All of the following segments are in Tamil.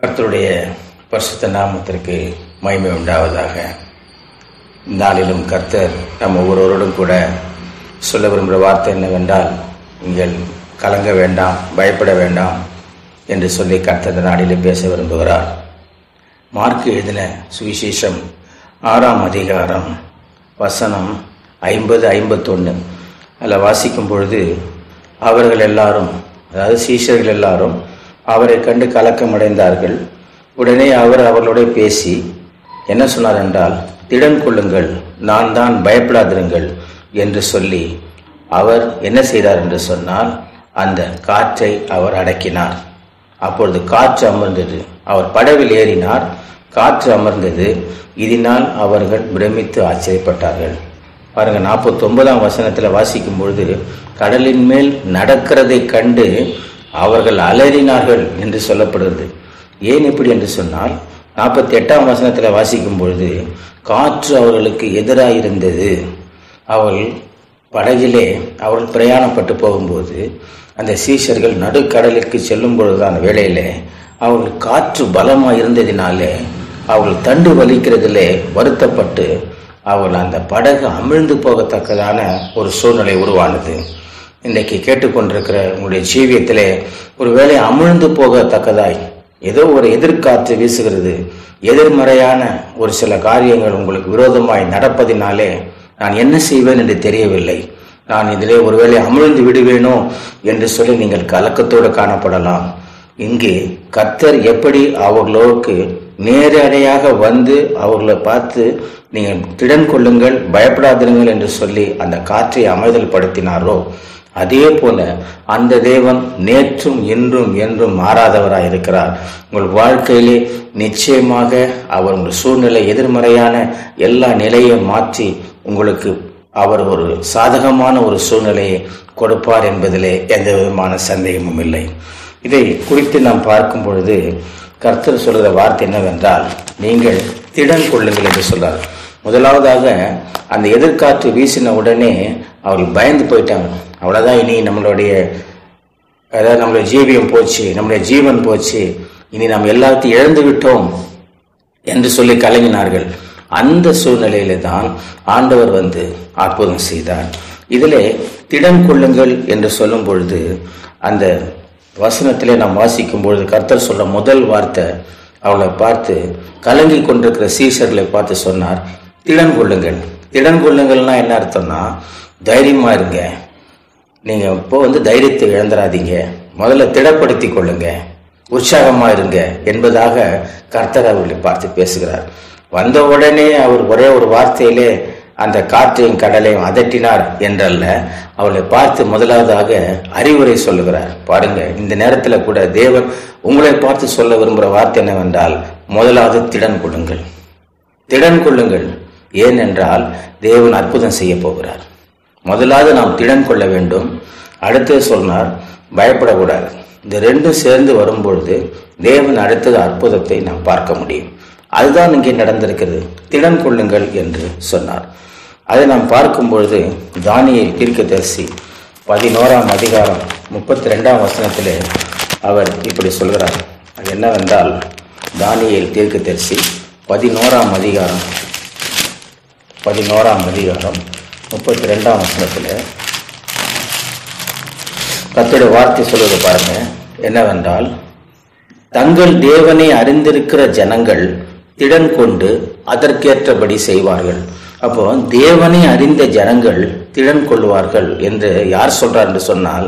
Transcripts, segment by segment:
கர்த்தருடைய பரிசுத்த நாமத்திற்கு மகிமை உண்டாவதாக. நாளிலும் கர்த்தர் நம்ம ஒவ்வொருவரோடும் கூட சொல்ல விரும்புகிற வார்த்தை என்னவென்றால், நீங்கள் கலங்க வேண்டாம், பயப்பட வேண்டாம் என்று சொல்லி கர்த்தர் இந்த நாளிலே பேச விரும்புகிறார். மார்க் எழுதின சுவிசேஷம் 6ஆம் அதிகாரம் வசனம் 50-51 அதில் வாசிக்கும் பொழுது, அவர்கள் எல்லாரும், அதாவது சீஷர்கள் எல்லாரும் அவரை கண்டு கலக்கமடைந்தார்கள். உடனே அவர் அவர்களோட பேசி என்ன சொன்னார் என்றால், திடன் கொள்ளுங்கள், நான் தான், பயப்படாதிருங்கள் என்று சொல்லி அவர் என்ன செய்தார் என்று சொன்னால், அந்த காற்றை அவர் அடக்கினார். அப்பொழுது காற்று அமர்ந்தது. அவர் படவில் ஏறினார், காற்று அமர்ந்தது. இதனால் அவர்கள் பிரமித்து ஆச்சரியப்பட்டார்கள். பாருங்க, 49ஆம் வசனத்தில் வாசிக்கும் பொழுது, கடலின் மேல் நடக்கிறதை கண்டு அவர்கள் அலறினார்கள் என்று சொல்லப்படுகிறது. ஏன் இப்படி என்று சொன்னால், 48ஆம் வசனத்தில் வாசிக்கும் பொழுது, காற்று அவர்களுக்கு எதிராக இருந்தது. அவர்கள் படகிலே அவர்கள் பிரயாணப்பட்டு போகும்போது, அந்த சீஷர்கள் நடுக்கடலுக்கு செல்லும் பொழுதான வேளையிலே அவர்கள் காற்று பலமாக இருந்ததினாலே அவர்கள் தண்டு வலிக்கிறதிலே வருத்தப்பட்டு அவர்கள் அந்த படகு அமிழ்ந்து போகத்தக்கதான ஒரு சூழ்நிலை உருவானது. இன்றைக்கு கேட்டுக்கொண்டிருக்கிற உங்களுடைய ஜீவியத்திலே ஒருவேளை அமிழ்ந்து போகத்தக்கதாய் ஏதோ ஒரு எதிர்காற்று வீசுகிறது, எதிர்மறையான ஒரு சில காரியங்கள் உங்களுக்கு விரோதமாய் நடப்பதினாலே நான் என்ன செய்வேன் என்று தெரியவில்லை, நான் இதிலே ஒருவேளை அமிழ்ந்து விடுவேனோ என்று சொல்லி நீங்கள் கலக்கத்தோடு காணப்படலாம். இங்கே கர்த்தர் எப்படி அவர்களுக்கு நேரடியாக வந்து அவர்களை பார்த்து நீங்கள் திடன் கொள்ளுங்கள், பயப்படாதிருங்கள் என்று சொல்லி அந்த காற்றை அமைதல் படுத்தினாரோ, அதே போல அந்த தேவன் நேற்றும் இன்றும் என்றும் மாறாதவராய் இருக்கிறார். உங்கள் வாழ்க்கையிலே நிச்சயமாக அவர் உங்கள் சூழ்நிலை எதிர்மறையான எல்லா நிலையை மாற்றி உங்களுக்கு அவர் ஒரு சாதகமான ஒரு சூழ்நிலையை கொடுப்பார் என்பதிலே எந்த விதமான சந்தேகமும் இல்லை. இதை குறித்து நாம் பார்க்கும் பொழுது கர்த்தர் சொல்கிற வார்த்தை என்னவென்றால், நீங்கள் திடன் கொள்ளுங்கள் என்று சொல்றார். முதலாவதாக அந்த எதிர்காற்று வீசின உடனே அவர்கள் பயந்து போயிட்டாங்க. அவ்வளோதான், இனி நம்மளுடைய ஜீவியம் போச்சு, நம்முடைய ஜீவன் போச்சு, இனி நாம் எல்லாத்தையும் இழந்து விட்டோம் என்று சொல்லி கலங்கினார்கள். அந்த சூழ்நிலையில தான் ஆண்டவர் வந்து அற்புதம் செய்தார். இதிலே திடன் கொள்ளுங்கள் என்று சொல்லும் பொழுது, அந்த வசனத்திலே நாம் வாசிக்கும் பொழுது கர்த்தர் சொல்ல முதல் வார்த்தை, அவளை பார்த்து கலங்கி கொண்டிருக்கிற சீஷர்களை பார்த்து சொன்னார், திடன் கொள்ளுங்கள். திடன் கொள்ளுங்கள்னா என்ன அர்த்தம்னா, தைரியமா இருங்க, நீங்க இப்போ தைரியத்தை இழந்துடாதீங்க, முதல்ல திடப்படுத்தி கொள்ளுங்க, உற்சாகமா இருங்க என்பதாக கர்த்தர் அவர்களை பார்த்து பேசுகிறார். வந்த உடனே அவர் ஒரே ஒரு வார்த்தையிலே அந்த காற்றையும் கடலையும் அதட்டினார் என்றல்ல, அவளை பார்த்து முதலாவதாக அறிவுரை சொல்லுகிறார். பாருங்க, இந்த நேரத்தில் கூட தேவன் உங்களை பார்த்து சொல்ல விரும்புகிற வார்த்தை என்னவென்றால், முதலாவது திடன் கொள்ளுங்கள், திடன் கொள்ளுங்கள். ஏனென்றால் தேவன் அற்புதம் செய்ய போகிறார். முதலாவது நாம் திடன் கொள்ள வேண்டும். அடுத்தது சொன்னார், பயப்படக்கூடாது. இந்த ரெண்டும் சேர்ந்து வரும்பொழுது தேவன் அடுத்தது அற்புதத்தை நாம் பார்க்க முடியும். அதுதான் இங்கே நடந்திருக்கிறது. திடன் கொள்ளுங்கள் என்று சொன்னார். அதை நாம் பார்க்கும் பொழுது தானியேல் தீர்க்கதரிசி 11ஆம் அதிகாரம் 32ஆம் வசனத்திலே அவர் இப்படி சொல்கிறார். அது என்னவென்றால், தானியேல் தீர்க்கதரிசி 11ஆம் அதிகாரம் 32ஆம் வசனத்தில் கர்த்தருடைய வார்த்தை சொல்வது பாருங்க. என்னவென்றால், தங்கள் தேவனை அறிந்திருக்கிற ஜனங்கள் திடன் கொண்டு அதற்கேற்றபடி செய்வார்கள். அப்போ தேவனை அறிந்த ஜனங்கள் திடன் கொள்வார்கள் என்று யார் சொல்றார் என்று சொன்னால்,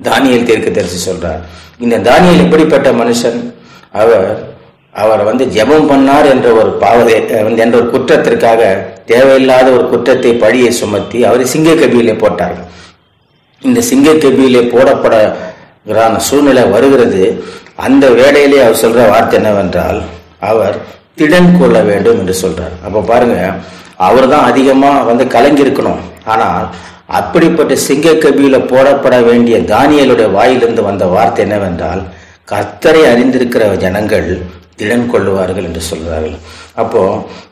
தானியேல் தீர்க்கதரிசி சொல்றார். இந்த தானியேல் எப்படிப்பட்ட மனுஷன்? அவர் ஜெபம் பண்ணார் என்ற ஒரு என்ற ஒரு குற்றத்திற்காக தேவையில்லாத ஒரு குற்றத்தை பழியை சுமத்தி அவரை சிங்க கபியிலே போட்டார்கள். இந்த சிங்க கபியிலே போடப்படுகிற சூழ்நிலை வருகிறது. அந்த வேளையிலே அவர் சொல்ற வார்த்தை என்னவென்றால், அவர் திடன் கொள்ள வேண்டும் என்று சொல்றார். அப்ப பாருங்க, அவர் தான் அதிகமா கலங்கி இருக்கணும். ஆனால் அப்படிப்பட்ட சிங்க கபியில போடப்பட வேண்டிய தானியேலுடைய வாயிலிருந்து வந்த வார்த்தை என்னவென்றால், கர்த்தரை அறிந்திருக்கிற ஜனங்கள் திடன் கொள்ளுவார்கள் என்று சொல்றார்கள். அப்போ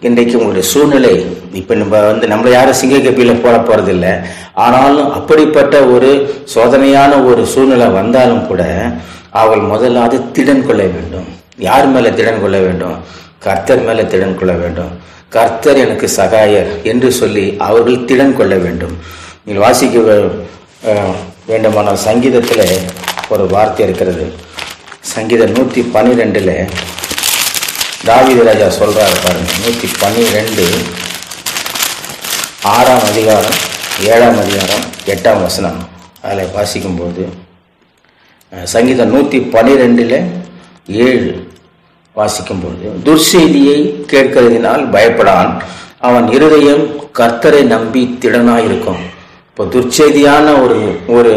இன்றைக்கு உங்களுடைய சூழ்நிலை, இப்ப நம்மள யாரும் சிங்க கபியில போட போறதில்லை. ஆனாலும் அப்படிப்பட்ட ஒரு சோதனையான ஒரு சூழ்நிலை வந்தாலும் கூட அவள் முதலாவது திடன் கொள்ள வேண்டும். யார் மேல திடன் கொள்ள வேண்டும்? கர்த்தர் மேல திடன் கொள்ள வேண்டும். கர்த்தர் எனக்கு சகாயர் என்று சொல்லி அவர்கள் திடன் கொள்ள வேண்டும். நீங்கள் வாசிக்க வேண்டுமானால் சங்கீதத்தில் ஒரு வார்த்தை இருக்கிறது. சங்கீதம் 112 தாவீது ராஜா சொல்றாரு பாருங்க. 112 6ஆம் அதிகாரம் 7ஆம் அதிகாரம் 8ஆம் வசனம். அதில் வாசிக்கும்போது சங்கீதம் 112 7 வாசிக்கும்போது, துர்செய்தியை கேட்கிறதினால் பயப்படான், அவன் இருதயம் கர்த்தரை நம்பி திடனாயிருக்கும். இப்போ துர்ச்செய்தியான ஒரு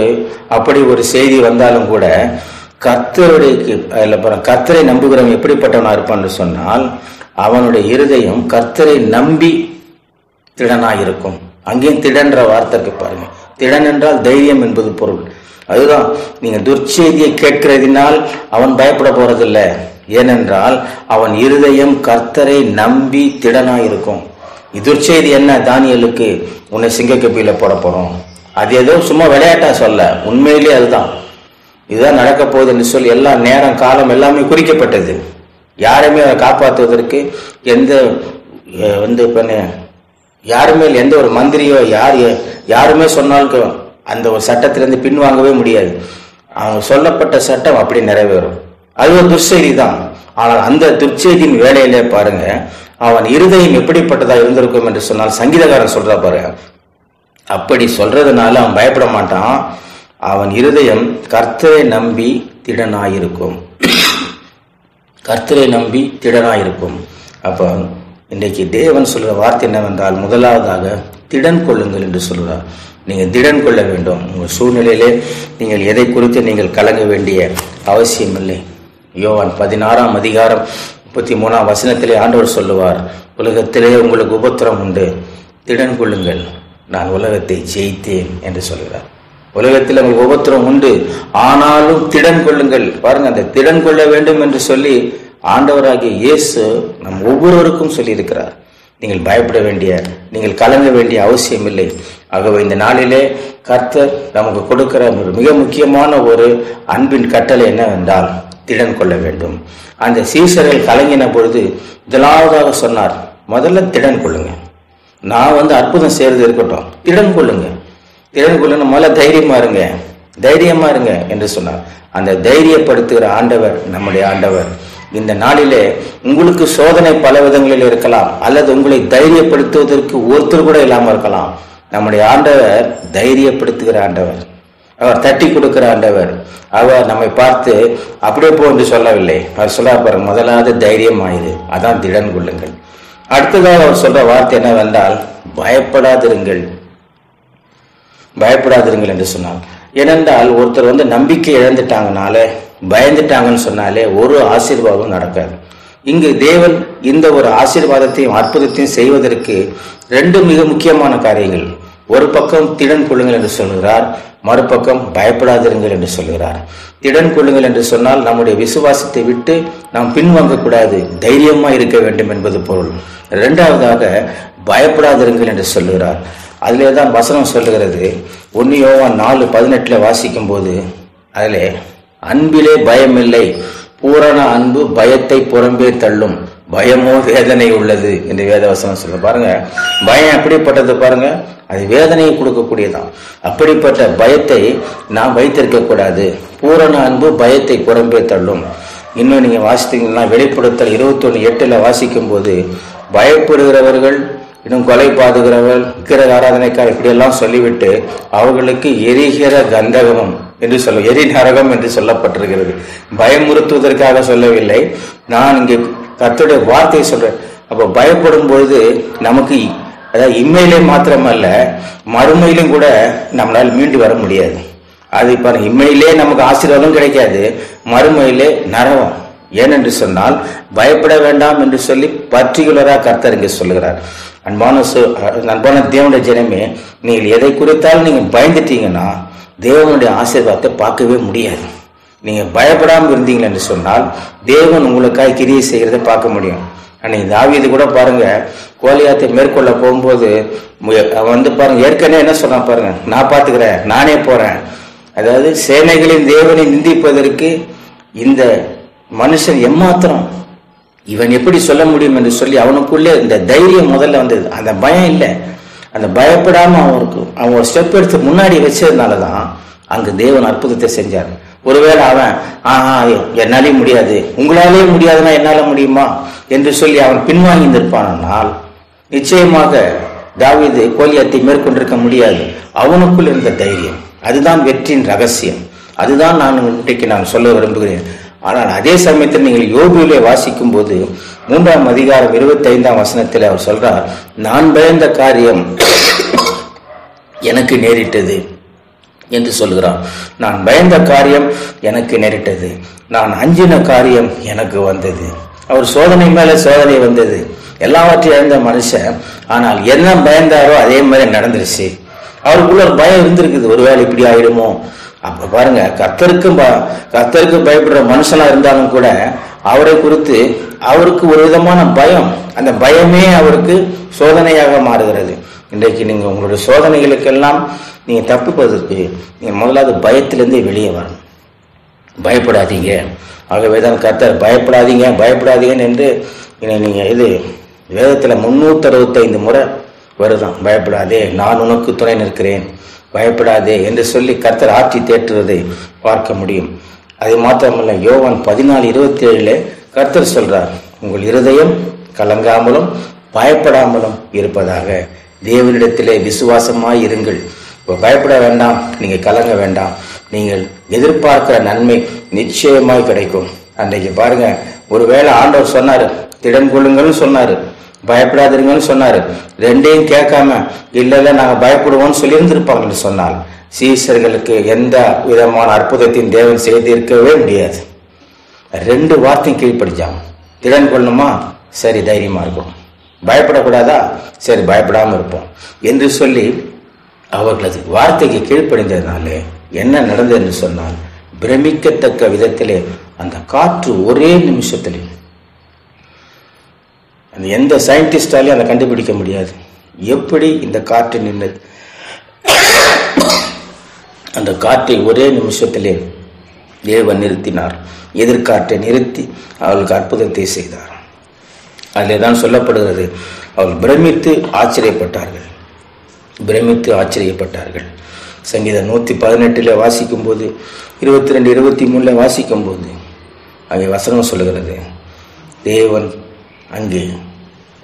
அப்படி ஒரு செய்தி வந்தாலும் கூட கர்த்தரை நம்புகிறவன் எப்படிப்பட்டவனா இருப்பான்னு சொன்னால், அவனுடைய இருதயம் கர்த்தரை நம்பி திடனாயிருக்கும். அங்கேயும் திடன்ற வார்த்தைக்கு பாருங்க. திடன் என்றால் தைரியம் என்பது பொருள். அதுதான், நீங்க துர்ச்செய்தியை கேட்கிறதினால் அவன் பயப்பட போறதில்லை. ஏனென்றால் அவன் இருதயம் கர்த்தரை நம்பி திடனாயிருக்கும். துர்ச்செய்தி என்ன? தானியேலுக்கு உன்னை சிங்கக்கப்பியில போட போறோம். அது ஏதோ சும்மா விளையாட்டா சொல்ல, உண்மையிலே அதுதான், இதுதான் நடக்க போகுது என்று சொல்லி எல்லா நேரம் காலம் எல்லாமே குறிக்கப்பட்டது. யாருமே அதை காப்பாற்றுவதற்கு யாருமே எந்த ஒரு மந்திரியோ யாருமே சொன்னாலும் அந்த ஒரு சட்டத்திலிருந்து பின்வாங்கவே முடியாது. அவங்க சொல்லப்பட்ட சட்டம் அப்படி நிறைவேறும். அது ஒரு துர்ச்செய்தி தான். ஆனால் அந்த துர்ச்செய்தியின் வேலையிலே பாருங்க, அவன் இருதயம் எப்படிப்பட்டதா இருந்திருக்கும் என்று சொன்னால், சங்கீதக்காரன் சொல்றா பாருங்க, அப்படி சொல்றதுனால அவன் பயப்பட மாட்டான். அவன் இருதயம் கர்த்தரை நம்பி திடனாயிருக்கும். கர்த்தரை நம்பி திடனாயிருக்கும். அப்ப இன்றைக்கு தேவன் சொல்ற வார்த்தை என்னவென்றால், முதலாவதாக திடன் கொள்ளுங்கள் என்று சொல்றார். நீங்க திடன் கொள்ள வேண்டும். உங்கள் சூழ்நிலையிலே நீங்கள் எதை குறித்து நீங்கள் கலங்க வேண்டிய அவசியம் இல்லை. யோவான் 16ஆம் அதிகாரம் 33ஆம் வசனத்திலே ஆண்டவர் சொல்லுவார், உலகத்திலே உங்களுக்கு உபத்திரம் உண்டு, திடன் கொள்ளுங்கள், நான் உலகத்தை ஜெயித்தேன் என்று சொல்கிறார். உலகத்தில் உங்களுக்கு உபத்திரம் உண்டு, ஆனாலும் திடன் கொள்ளுங்கள். பாருங்க, அந்த திடன் கொள்ள வேண்டும் என்று சொல்லி ஆண்டவராகிய இயேசு நம் ஒவ்வொருவருக்கும் சொல்லி இருக்கிறார். நீங்கள் பயப்பட வேண்டிய, நீங்கள் கலங்க வேண்டிய அவசியம் இல்லை. ஆகவே இந்த நாளிலே கர்த்தர் நமக்கு கொடுக்கிற ஒரு மிக முக்கியமான ஒரு அன்பின் கட்டளை என்னவென்றால், திடன் கொள்ள வேண்டும். அந்த சீசர்கள் கலங்கின பொழுது முதலாவதாக சொன்னார், முதல்ல திடன் கொள்ளுங்க. நான் அற்புதம் செய்யறது இருக்கட்டும், திடன் கொள்ளுங்க, திடன் கொள்ளுங்க, முதல்ல தைரியமா இருங்க என்று சொன்னார். அந்த தைரியப்படுத்துகிற ஆண்டவர் நம்முடைய ஆண்டவர். இந்த நாளிலே உங்களுக்கு சோதனை பல விதங்களில் இருக்கலாம், அல்லது உங்களை தைரியப்படுத்துவதற்கு ஒருத்தர் கூட இல்லாமல் இருக்கலாம். நம்முடைய ஆண்டவர் தைரியப்படுத்துகிற ஆண்டவர், அவர் தட்டி கொடுக்கிற ஆண்டவர். அவர் நம்மை பார்த்து அப்படியே போ என்று சொல்லவில்லை. அவர் சொல்ல பாருங்க, முதலாவது தைரியம் ஆயுது, அதான் திடன் கொள்ளுங்கள். அடுத்ததாக அவர் சொல்ற வார்த்தை என்னவென்றால், பயப்படாதிருங்கள் என்று சொன்னார். ஏனென்றால் ஒருத்தர் நம்பிக்கை இழந்துட்டாங்கனாலே, பயந்துட்டாங்கன்னு சொன்னாலே ஒரு ஆசீர்வாதம் நடக்காது. இங்கு தேவன் இந்த ஒரு ஆசீர்வாதத்தையும் அற்புதத்தையும் செய்வதற்கு ரெண்டு மிக முக்கியமான காரியங்கள். ஒரு பக்கம் திடன் கொள்ளுங்கள் என்று சொல்கிறார், மறுபக்கம் பயப்படாதிருங்கள் என்று சொல்கிறார். திடன் கொள்ளுங்கள் என்று சொன்னால் நம்முடைய விசுவாசத்தை விட்டு நாம் பின்வாங்க கூடாது, தைரியமா இருக்க வேண்டும் என்பது பொருள். இரண்டாவதாக பயப்படாதிருங்கள் என்று சொல்லுகிறார். அதிலே தான் வசனம் சொல்லுகிறது. 1 யோவான் 4:18 வாசிக்கும் போது, அதிலே அன்பிலே பயமில்லை, பூரண அன்பு பயத்தை புறம்பே தள்ளும், பயமோ வேதனை உள்ளது என்று வேதவசனம் சொல்ல. பாருங்க, பயம் எப்படிப்பட்டது பாருங்க, அது வேதனையை கொடுக்கக்கூடியதான். அப்படிப்பட்ட பயத்தை நாம் வைத்திருக்க கூடாது. பூரண அன்பு பயத்தை புறம்பே தள்ளும். இன்னும் நீங்க வாசித்தீங்கன்னா வெளிப்படுத்தல் 21:8 வாசிக்கும் போது, பயப்படுகிறவர்கள், இன்னும் கொலை பாதுகிறவர்கள், விக்கிரக ஆராதனைக்கார் இப்படி எல்லாம் சொல்லிவிட்டு அவர்களுக்கு எரிகிற கந்தகமும் என்று எரி நரகம் என்று சொல்லப்பட்டிருக்கிறது. பயமுறுத்துவதற்காக சொல்லவில்லை, நான் இங்கே கர்த்தருடைய வார்த்தையை சொல்றேன். அப்ப பயப்படும் பொழுது நமக்கு, அதாவது இம்மையிலே மாத்திரமல்ல மறுமையிலும் கூட நம்மளால் மீண்டு வர முடியாது. அது பாருங்க, இம்மையிலே நமக்கு ஆசீர்வாதம் கிடைக்காது, மறுமையிலே நரகம். ஏனென்று சொன்னால் பயப்பட வேண்டாம் என்று சொல்லி பர்டிகுலரா கர்த்தர் இங்கே சொல்லுகிறார். அன்பான தேவனுடைய ஜனமே, நீங்கள் எதை குறித்தாலும் நீங்க பயந்துட்டீங்கன்னா தேவனுடைய ஆசீர்வாதத்தை பார்க்கவே முடியாது. நீங்க பயப்படாமல் இருந்தீங்க என்று சொன்னால் தேவன் உங்களுக்காக கிரியை செய்கிறத பார்க்க முடியும். அன்னைக்கு தாவீது கூட பாருங்க, கோலியாத்தை மேற்கொள்ள போகும்போது பாருங்க, ஏற்கனவே என்ன சொன்னா பாருங்க, நான் பாத்துக்கிறேன், நானே போறேன். அதாவது சேனைகளின் தேவனை நிந்திப்பதற்கு இந்த மனுஷன் எம்மாத்திரம் இவன் எப்படி சொல்ல முடியும் என்று சொல்லி அவனுக்குள்ளே இந்த தைரியம் முதல்ல வந்தது. அந்த பயம் இல்லை, அந்த பயப்படாம அவன் ஒரு ஸ்டெப் எடுத்து முன்னாடி வச்சதுனாலதான் அங்கு தேவன் அற்புதத்தை செஞ்சார். ஒருவேளை அவன் என்னாலே முடியாது, உங்களாலே முடியாதுன்னா என்னால முடியுமா என்று சொல்லி அவன் பின்வாங்கி நிற்பானால் நிச்சயமாக தாவீது கோலியாத்தை மேற்கொண்டிருக்க முடியாது. அவனுக்குள் இருந்த தைரியம், அதுதான் வெற்றியின் ரகசியம். அதுதான் இன்றைக்கு நான் சொல்ல விரும்புகிறேன். ஆனால் அதே சமயத்தில் நீங்கள் யோபுவிலே வாசிக்கும் போது 3ஆம் அதிகாரம் 25ஆம் வசனத்தில் அவர் சொல்றார், நான் பயந்த காரியம் எனக்கு நேரிட்டது என்று சொல்கிறான். நான் பயந்த காரியம் எனக்கு நேரிட்டது, நான் அஞ்சின காரியம் எனக்கு வந்தது. அவர் சோதனை மேல சோதனை வந்தது, எல்லாவற்றையும் இழந்த மனுஷன். ஆனால் என்ன பயந்தாரோ அதே மாதிரி நடந்துருச்சு. அவருக்குள்ள ஒரு பயம் இருந்திருக்குது, ஒருவேளை இப்படி ஆயிடுமோ. அப்ப பாருங்க, கர்த்தருக்கு பயப்படுற மனுஷனா இருந்தாலும் கூட அவரை குறித்து அவருக்கு ஒரு விதமான பயம், அந்த பயமே அவருக்கு சோதனையாக மாறுகிறது. இன்றைக்கு நீங்க உங்களுடைய சோதனைகளுக்கெல்லாம் நீங்க தப்பிப்பதற்கு நீங்க முதலாவது பயத்திலிருந்தே வெளியே வரணும். பயப்படாதீங்க. ஆகவேதான் கர்த்தர் பயப்படாதீங்கன்னு என்று நீங்க இது வேதத்துல 365 முறை வருதான். பயப்படாதே, நான் உனக்கு துணை நிற்கிறேன், பயப்படாதே என்று சொல்லி கர்த்தர் ஆற்றி தேற்றுவதை பார்க்க முடியும். அது மாத்திரமல்ல, யோவான் 14:27 கர்த்தர் சொல்றார், உங்கள் இருதயம் கலங்காமலும் பயப்படாமலும் இருப்பதாக, தேவனிடத்திலே விசுவாசமாய் இருங்கள். பயப்பட வேண்டாம், நீங்க கலங்க வேண்டாம், நீங்கள் எதிர்பார்க்கிற நன்மை நிச்சயமாய் கிடைக்கும். அன்றைக்கு பாருங்க, ஒருவேளை ஆண்டவர் சொன்னாரு திடன் கொள்ளுங்கள்னு சொன்னாரு, பயப்படாதீங்கன்னு சொன்னாரு. ரெண்டையும் கேட்காம இல்ல நாங்க பயப்படுவோம்னு சொல்லி இருந்திருப்பாங்கன்னு சொன்னால் சீசர்களுக்கு எந்த விதமான அற்புதத்தையும் தேவன் செய்திருக்கவே முடியாது. 2 வார்த்தையும் கீழ்ப்படிச்சாங்க. திடன் கொள்ளணுமா, சரி தைரியமா இருக்கும். பயப்படக்கூடாதா, சரி பயப்படாம இருப்போம் என்று சொல்லி அவர்களது வார்த்தைக்கு கீழ்ப்படிந்ததுனாலே என்ன நடந்தது என்று சொன்னால், பிரமிக்கத்தக்க விதத்திலே அந்த காற்று ஒரே நிமிஷத்திலே, அந்த எந்த சயின்டிஸ்டாலையும் அதை கண்டுபிடிக்க முடியாது எப்படி இந்த காற்று நின்றது. அந்த காற்றை ஒரே நிமிஷத்திலே தேவன் நிறுத்தினார். எதிர்காற்றை நிறுத்தி அவளுக்கு அற்புதத்தை செய்தார். அதில் தான் சொல்லப்படுகிறது, அவள் பிரமித்து ஆச்சரியப்பட்டார்கள். சங்கீதம் 118 வாசிக்கும் போது 22, 23 வாசிக்கும் போது அங்கே வசனம் சொல்லுகிறது, தேவன் அங்கே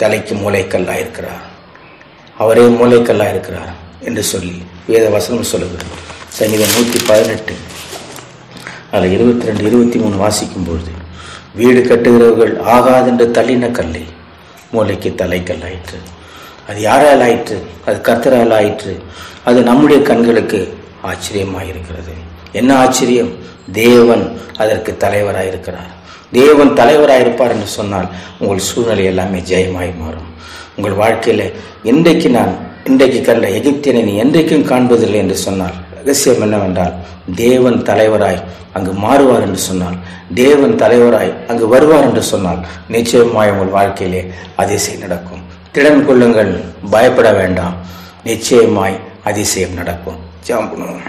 தலைக்கு மூளைக்கல்லாயிருக்கிறார், அவரே மூளைக்கல்லாயிருக்கிறார் என்று சொல்லி வேத வசனம் சொல்லுகிறது. சங்கீதம் 118 அதில் 22, 23 வாசிக்கும் பொழுது, வீடு கட்டுகிறவர்கள் ஆகாதென்று தள்ளின கல்லை மூளைக்கு தலைக்கல்லாயிற்று. அது யாரால் ஆயிற்று? அது கர்த்தரால் ஆயிற்று. அது நம்முடைய கண்களுக்கு ஆச்சரியமாயிருக்கிறது. என்ன ஆச்சரியம்? தேவன் அதற்கு தலைவராயிருக்கிறார். தேவன் தலைவராயிருப்பார் என்று சொன்னால் உங்கள் சூழ்நிலை எல்லாமே ஜெயமாய் மாறும். உங்கள் வாழ்க்கையில இன்றைக்கு கண்ட எகிப்தியனை நீ என்றைக்கும் காண்பதில்லை என்று சொன்னால் ரகசியம் என்னவென்றால், தேவன் தலைவராய் அங்கு மாறுவார் என்று சொன்னால், தேவன் தலைவராய் அங்கு வருவார் என்று சொன்னால் நிச்சயமாய் உங்கள் வாழ்க்கையிலே அதிசயம் நடக்கும். திடன் கொள்ளுங்கள், பயப்பட வேண்டாம், நிச்சயமாய் அதிசயம் நடக்கும். ஜெபம் பண்ணுவோம்.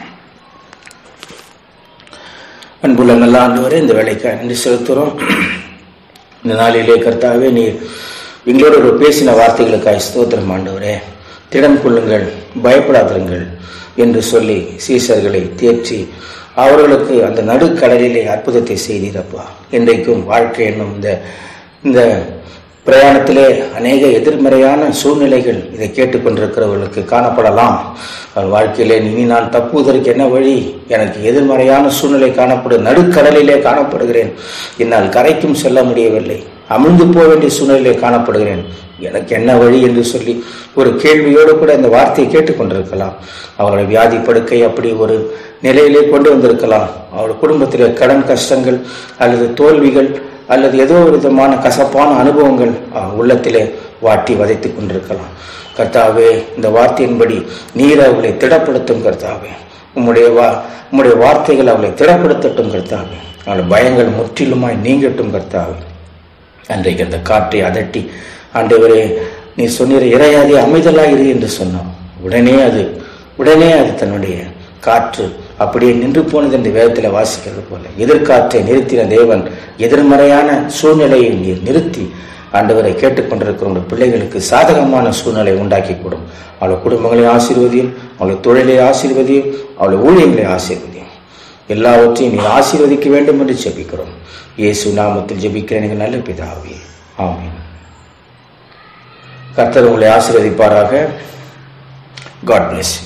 அன்புள்ள நல்ல ஆண்டவரே, இந்த வேலைக்காக நன்றி செலுத்துகிறோம். இந்த நாளிலே கர்த்தாவே, நீர் எங்களோட பேசின வார்த்தைகளுக்காக ஸ்தோத்திரம் ஆண்டவரே. திடன் கொள்ளுங்கள், பயப்படாதிருங்கள் என்று சொல்லி சீசர்களை தேற்றி அவர்களுக்கு அந்த நடுக்கடலிலே அற்புதத்தை செய்தீரப்பா. இன்றைக்கும் வாழ்க்கை என்னும் இந்த பிரயாணத்திலே அநேக எதிர்மறையான சூழ்நிலைகள் இதை கேட்டுக்கொண்டிருக்கிறவர்களுக்கு காணப்படலாம். அவன் வாழ்க்கையிலே இனி நான் தப்புவதற்கு என்ன வழி? எனக்கு எதிர்மறையான சூழ்நிலை காணப்படும், நடுக்கடலிலே காணப்படுகிறேன், என்னால் கரைக்கும் செல்ல முடியவில்லை, அமிழ்ந்து போக வேண்டிய சூழ்நிலையிலே காணப்படுகிறேன், எனக்கு என்ன வழி என்று சொல்லி ஒரு கேள்வியோடு கூட இந்த வார்த்தையை கேட்டுக்கொண்டிருக்கலாம். அவருடைய வியாதி படுக்கை அப்படி ஒரு நிலையிலே கொண்டு வந்திருக்கலாம். அவருடைய குடும்பத்திலே கடன் கஷ்டங்கள் அல்லது தோல்விகள் அல்லது ஏதோ ஒரு விதமான கசப்பான அனுபவங்கள் உள்ளத்திலே வாட்டி வதைத்து கொண்டிருக்கலாம். கர்த்தாவே, இந்த வார்த்தையின்படி நீர் அவர்களை திடப்படுத்தும் கர்த்தாவே. உம்முடைய வார்த்தைகள் அவளை திடப்படுத்தட்டும் கர்த்தாவே. அவளுடைய பயங்கள் முற்றிலுமாய் நீங்கட்டும் கர்த்தாவே. அன்றைக்கு அந்த காற்றை அதட்டி, ஆண்டவரே நீ சொன்னிற இறையாதே அமைதலாயிரு என்று சொன்னோம். உடனே அது தன்னுடைய காற்று அப்படியே நின்று போனது என்று வேதத்தில் வாசிக்கிறது போல எதிர்காற்றை நிறுத்தின தேவன் எதிர்மறையான சூழ்நிலையை நீர் நிறுத்தி ஆண்டவரை கேட்டுக்கொண்டிருக்கிற உங்கள் பிள்ளைகளுக்கு சாதகமான சூழ்நிலை உண்டாக்கி கூடும். அவளை குடும்பங்களை ஆசீர்வதியும், அவளை தொழிலை ஆசீர்வதியும், அவளை ஊழியங்களை ஆசீர்வதியும். எல்லாவற்றையும் நீர் ஆசீர்வதிக்க வேண்டும் என்று ஜெபிக்கிறோம். இயேசு நாமத்தில் ஜெபிக்கிறேன் எங்கள் நல்ல பிதாவே, ஆமென். கர்த்தர் உங்களை ஆசீர்வதிப்பாராக. God bless you.